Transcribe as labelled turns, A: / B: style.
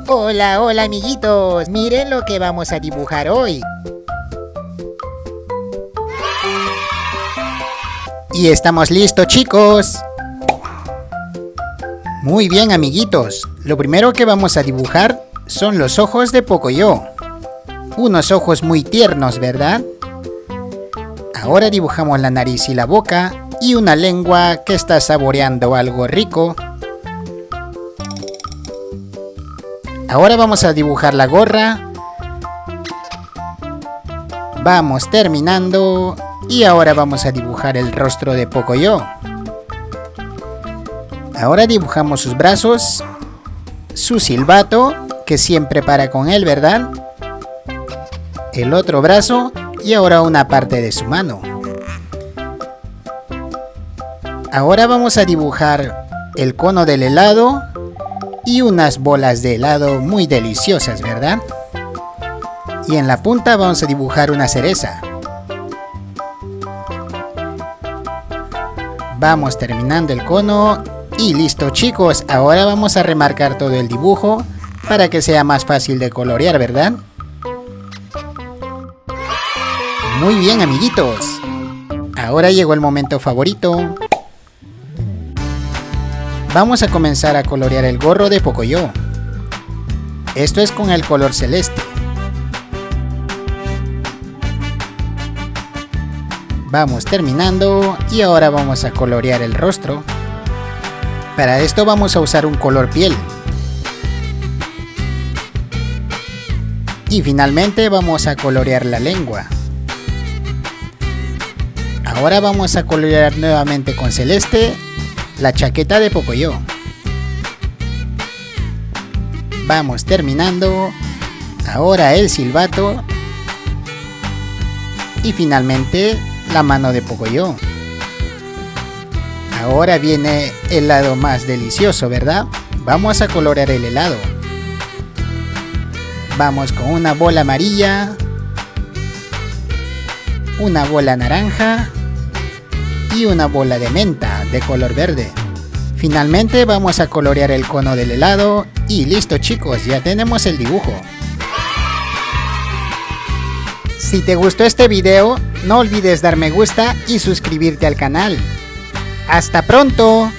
A: Hola, hola amiguitos, miren lo que vamos a dibujar hoy. Y estamos listos, chicos. Muy bien, amiguitos, lo primero que vamos a dibujar son los ojos de Pocoyo. Unos ojos muy tiernos, ¿verdad? Ahora dibujamos la nariz y la boca y una lengua que está saboreando algo rico. Ahora vamos a dibujar la gorra. Vamos terminando y ahora vamos a dibujar el rostro de Pocoyo. Ahora dibujamos sus brazos, su silbato, que siempre para con él, ¿verdad? El otro brazo y ahora una parte de su mano. Ahora vamos a dibujar el cono del helado y unas bolas de helado muy deliciosas, ¿verdad? Y en la punta vamos a dibujar una cereza. Vamos terminando el cono y listo, chicos. Ahora vamos a remarcar todo el dibujo para que sea más fácil de colorear, ¿verdad? Muy bien, amiguitos. Ahora llegó el momento favorito. Vamos a comenzar a colorear el gorro de Pocoyo. Esto es con el color celeste. Vamos terminando y ahora vamos a colorear el rostro. Para esto vamos a usar un color piel. Y finalmente vamos a colorear la lengua. Ahora vamos a colorear nuevamente con celeste la chaqueta de Pocoyo. Vamos terminando. Ahora el silbato. Y finalmente la mano de Pocoyo. Ahora viene el lado más delicioso, ¿verdad? Vamos a colorear el helado. Vamos con una bola amarilla, una bola naranja y una bola de menta de color verde. Finalmente vamos a colorear el cono del helado y listo, chicos, ya tenemos el dibujo. Si te gustó este video, no olvides dar me gusta y suscribirte al canal. ¡Hasta pronto!